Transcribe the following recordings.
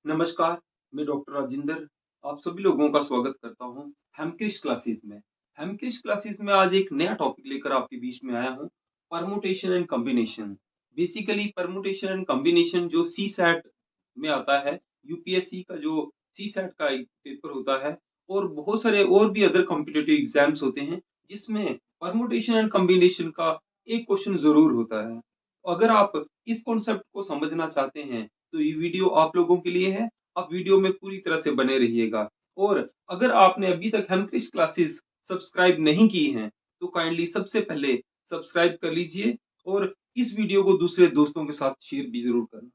नमस्कार, मैं डॉक्टर राजेंद्र आप सभी लोगों का स्वागत करता हूँ हेमक्रिस्ट क्लासेस में। हेमक्रिस्ट क्लासेस में आज एक नया टॉपिक लेकर आपके बीच में आया हूँ, permutation and combination. Basically permutation and combination जो सीसैट में आता है, यूपीएससी का जो सीसैट का एक पेपर होता है और बहुत सारे और भी अदर कॉम्पिटिटिव एग्जाम्स होते हैं, जिसमें परमुटेशन एंड कॉम्बिनेशन का एक क्वेश्चन ज़रूर होता है। अगर आप इस कॉन्सेप्ट को समझना चाहते हैं तो ये वीडियो आप लोगों के लिए है। आप वीडियो में पूरी तरह से बने रहिएगा और अगर आपने अभी तक हेमक्रिस्ट क्लासेस सब्सक्राइब नहीं की हैं, तो काइंडली सबसे पहले सब्सक्राइब कर लीजिए और इस वीडियो को दूसरे दोस्तों के साथ शेयर भी ज़रूर करना।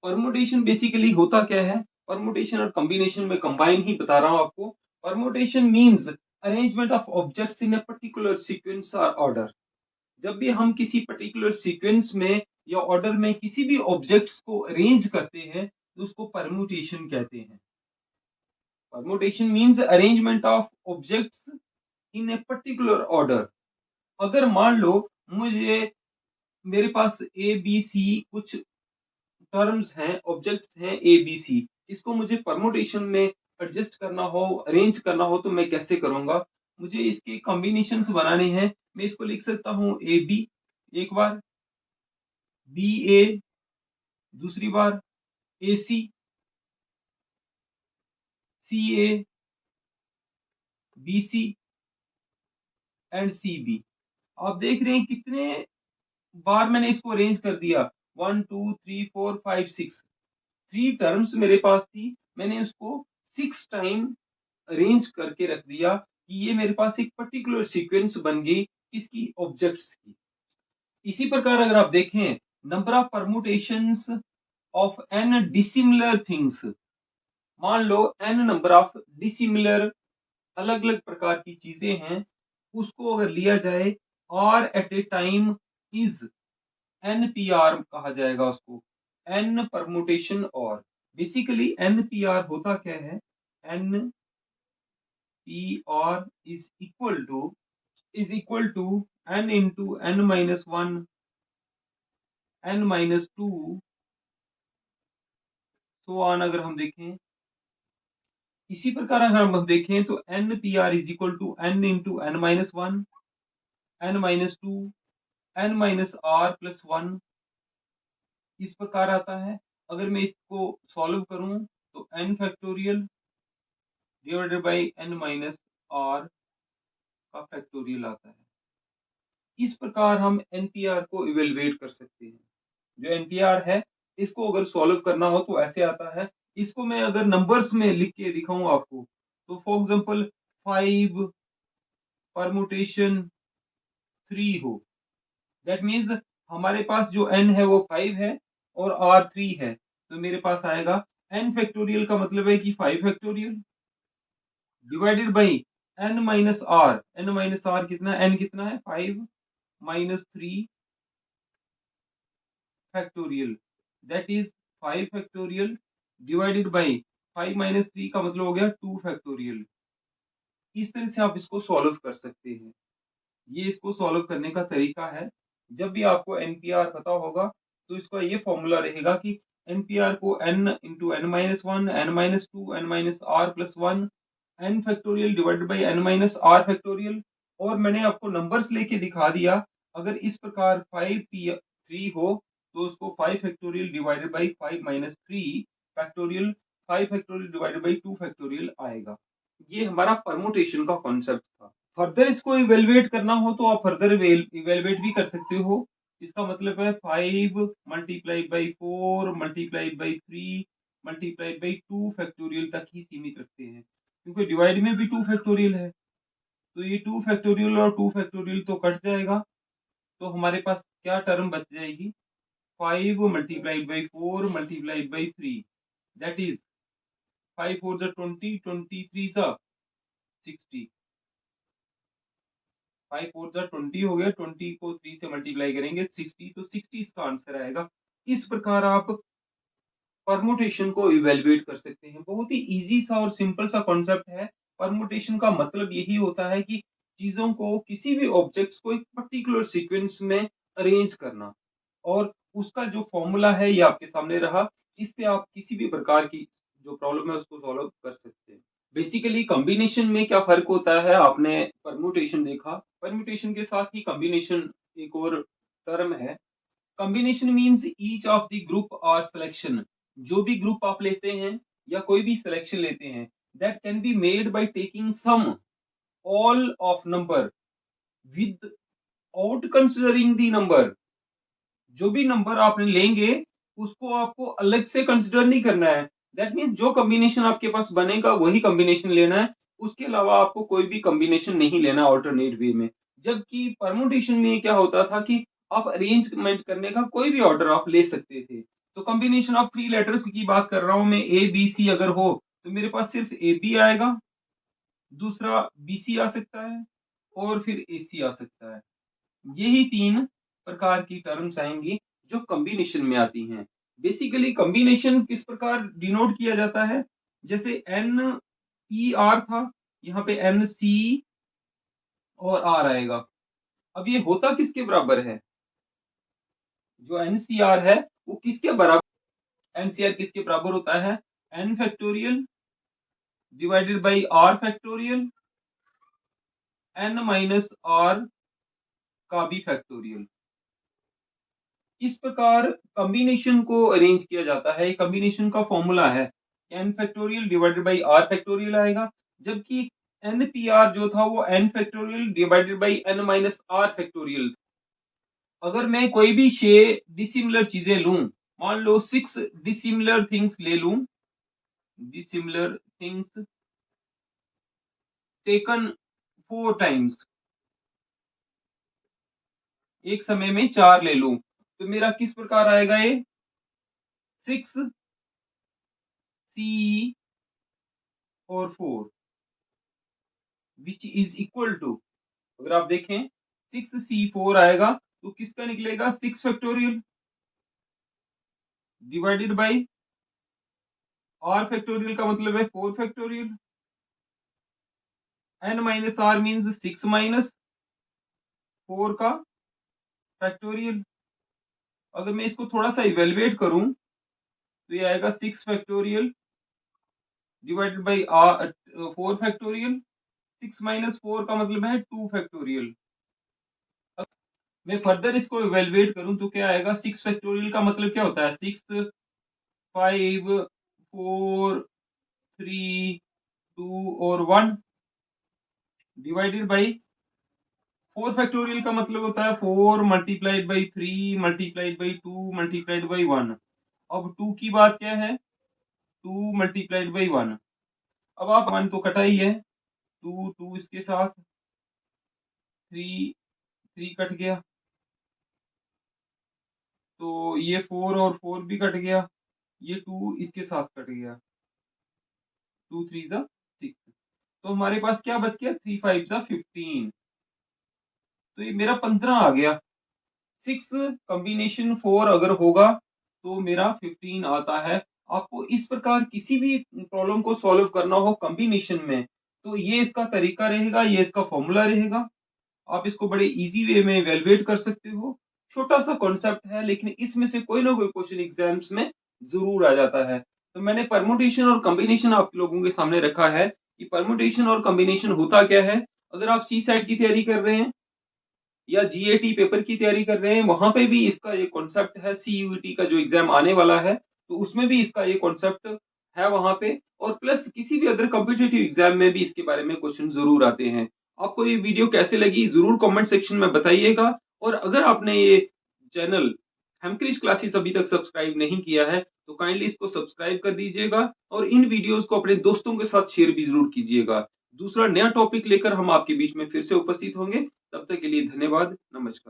परमुटेशन बेसिकली होता क्या है? परमुटेशन और कॉम्बिनेशन में कंबाइन ही बता रहा हूँ आपको। Permutation means arrangement of objects in a particular sequence और ऑर्डर। जब भी हम किसी पर्टिकुलर सीक्वेंस में या ऑर्डर में किसी भी ऑब्जेक्ट्स को अरेंज करते हैं तो उसको परम्यूटेशन कहते हैं। Permutation means arrangement of objects in a particular order. अगर मान लो मुझे मेरे पास ए बी सी कुछ टर्म्स हैं, ऑब्जेक्ट्स हैं ए बी सी, इसको मुझे परम्यूटेशन में एडजस्ट करना हो, अरेंज करना हो तो मैं कैसे करूंगा? मुझे इसके कॉम्बिनेशंस बनाने हैं। मैं इसको लिख सकता हूँ ए बी एक बार, बी ए दूसरी बार, AC, CA, BC and CB। आप देख रहे हैं कितने बार मैंने इसको अरेंज कर दिया। 1 2 3 4 5 6 3 टर्म्स मेरे पास थी, मैंने उसको 6 टाइम अरेंज करके रख दिया कि ये मेरे पास एक पर्टिकुलर सीक्वेंस बन गई किसकी? ऑब्जेक्ट्स की। इसी प्रकार अगर आप देखें, number of permutations of n dissimilar things, मान लो n नंबर ऑफ डिसिमिलर अलग अलग प्रकार की चीजें हैं, उसको अगर लिया जाए और at a time is NPR कहा जाएगा उसको, n परमुटेशन। और बेसिकली NPR होता क्या है? NPR is equal to n into n minus one, n minus two, so on. अगर हम देखें इसी प्रकार अगर हम देखें तो NPR is equal to n into n minus one, n minus two, n minus r plus one, इस प्रकार आता है। अगर मैं इसको सॉल्व करूं तो n factorial divided by n minus r का फैक्टोरियल आता है। इस प्रकार हम NPR को इवेलुएट कर सकते हैं। जो NPR है, इसको अगर सॉल्व करना हो तो ऐसे आता है। इसको मैं अगर नंबर्स में लिख के दिखाऊं आपको, तो फॉर एग्जांपल 5 परमुटेशन 3 हो, दैट मीन्स हमारे पास जो n है वो 5 है और r 3 है, तो मेरे पास आएगा n फैक्टोरियल का मतलब है कि 5 factorial divided by n minus r. n minus r कितना है? n कितना है? 5 minus 3 factorial, that is 5 factorial divided by 5 minus 3 का मतलब हो गया 2 फैक्टोरियल। इस तरह से आप इसको सॉल्व कर सकते हैं। ये इसको सॉल्व करने का तरीका है। जब भी आपको एनपीआर पता होगा तो इसका ये फॉर्मूला रहेगा कि एनपीआर को n into n minus one, n minus two, n minus r plus one, n factorial divided by n minus r factorial. और मैंने आपको नंबर्स लेके दिखा दिया। अगर इस प्रकार 5p3 हो तो उसको 5 factorial divided by 5 minus 3 factorial, 5 factorial divided by 2 factorial आएगा। ये हमारा परमुटेशन का कॉन्सेप्ट था। फर्दर इसको इवेलुएट करना हो तो आप फर्दर इवेलुएट भी कर सकते हो। इसका मतलब है 5 multiplied by 4 multiplied by 3 multiplied by 2 factorial तक ही सीमित रखते हैं, क्योंकि डिवाइड में भी 2 फैक्टोरियल है। तो ये 2 फैक्टोरियल और 2 फैक्टोरियल तो कट जाएगा, तो हमारे पास क्या टर्म बच जाएगी? 5 multiplied by 4 multiplied by 3, that is 5 4 जा 20, 23 जा 60, 5 4 जा 20 हो गया, 20 को 3 से मल्टीप्लाई करेंगे 60, तो 60 इसका आंसर आएगा। इस प्रकार आप परमुटेशन को इवेलुएट कर सकते हैं। बहुत ही इजी सा और सिंपल सा कॉन्सेप्ट है। परमुटेशन का मतलब यही होता है कि चीजों को, किसी भी ऑब्जेक्ट्स को एक पर्टिकुलर सीक्वेंस में अरेंज करना, और उसका जो फॉर्मूला है ये आपके सामने रहा। इससे आप किसी भी प्रकार की जो प्रॉब्लम है उसको सॉल्व कर सकते हैं। बेसिकली कॉम्बिनेशन में क्या फ़र्क होता है, आपने परम्यूटेशन देखा, परम्यूटेशन के साथ ही कॉम्बिनेशन एक और टर्म है। Combination means each of the group और सिलेक्शन, जो भी ग्रुप आप लेते हैं या कोई भी सिलेक्शन लेते हैं, that can be made by taking sum all of number without considering the number. जो भी नंबर आप लेंगे उसको आपको अलग से कंसिडर नहीं करना है। दैट मीन्स जो कॉम्बिनेशन आपके पास बनेगा वही कॉम्बिनेशन लेना है, उसके अलावा आपको कोई भी कॉम्बिनेशन नहीं लेना ऑल्टरनेट वे में। जबकि परमुटेशन में क्या होता था कि आप अरेंजमेंट करने का कोई भी ऑर्डर आप ले सकते थे। तो कॉम्बिनेशन ऑफ थ्री लेटर्स की बात कर रहा हूं मैं, ए बी सी अगर हो तो मेरे पास सिर्फ ए बी आएगा, दूसरा बी सी आ सकता है और फिर ए सी आ सकता है। यही 3 प्रकार की टर्म्स आएँगी जो कॉम्बिनेशन में आती हैं। बेसिकली कॉम्बिनेशन किस प्रकार डिनोट किया जाता है? जैसे NER था, यहाँ पे NC और R आएगा। अब ये होता किसके बराबर है? जो NCR है वो किसके बराबर, NCR किसके बराबर होता है? N factorial divided bye R factorial, N minus R का भी फैक्टोरियल। इस प्रकार कॉम्बिनेशन को अरेंज किया जाता है। कॉम्बिनेशन का फॉर्मूला है n factorial divided bye r factorial आएगा, जबकि NPR जो था वो n factorial divided by n minus r factorial. अगर मैं कोई भी 6 डिसिमिलर चीजें लूं, मान लो 6 डिसिमिलर थिंग्स ले लूं, डिसिमिलर थिंग्स टेकन 4 टाइम्स, एक समय में 4 ले लूं, तो मेरा किस प्रकार आएगा ये 6 C और 4 विच इज इक्वल टू, अगर आप देखें 6C4 आएगा तो किसका निकलेगा 6 factorial divided bye r factorial का मतलब है 4 factorial, n minus r means 6 minus 4 का फैक्टोरियल। अगर मैं इसको थोड़ा सा इवेलुएट करूं तो ये आएगा 6 factorial divided bye 4 factorial, 6 minus 4 का मतलब है 2 फैक्टोरियल। मैं फर्दर इसको इवेलुएट करूं तो क्या आएगा 6 फैक्टोरियल का मतलब क्या होता है 6 5 4 3 2 और 1 डिवाइडेड बाय 4 फैक्टोरियल का मतलब होता है 4 multiplied by 3 multiplied by 2 multiplied by 1। अब 2 की बात क्या है 2 मल्टीप्लाइड बाय 1। अब आप 1 तो कटा ही है, 2 2 इसके साथ, 3 3 कट गया, तो ये 4 और 4 भी कट गया, ये 2 इसके साथ कट गया, 2 3 जा 6, तो हमारे पास क्या बच गया 3 5 जा 15, तो ये मेरा 15 आ गया। 6 कॉम्बिनेशन 4 अगर होगा तो मेरा 15 आता है। आपको इस प्रकार किसी भी प्रॉब्लम को सॉल्व करना हो कॉम्बिनेशन में तो ये इसका तरीका रहेगा, ये इसका फॉर्मूला रहेगा। आप इसको बड़े इजी वे में इवैल्यूएट कर सकते हो। छोटा सा कॉन्सेप्ट है लेकिन इसमें से कोई ना कोई क्वेश्चन एग्जाम्स में जरूर आ जाता है। तो मैंने परमुटेशन और कॉम्बिनेशन आप लोगों के सामने रखा है कि परमुटेशन और कॉम्बिनेशन होता क्या है। अगर आप सी सेट की तैयारी कर रहे हैं या जीएटी पेपर की तैयारी कर रहे हैं, वहां पे भी इसका ये कॉन्सेप्ट है। सीयूईटी का जो एग्जाम आने वाला है तो उसमें भी इसका ये कॉन्सेप्ट है वहां पे, और प्लस किसी भी अदर कॉम्पिटिटिव एग्जाम में भी इसके बारे में क्वेश्चन जरूर आते हैं। आपको ये वीडियो कैसे लगी जरूर कमेंट सेक्शन में बताइएगा, और अगर आपने ये चैनल हेमक्रिस्ट क्लासेस अभी तक सब्सक्राइब नहीं किया है तो काइंडली इसको सब्सक्राइब कर दीजिएगा और इन वीडियोस को अपने दोस्तों के साथ शेयर भी जरूर कीजिएगा। दूसरा नया टॉपिक लेकर हम आपके बीच में फिर से उपस्थित होंगे। तब तक के लिए धन्यवाद, नमस्कार।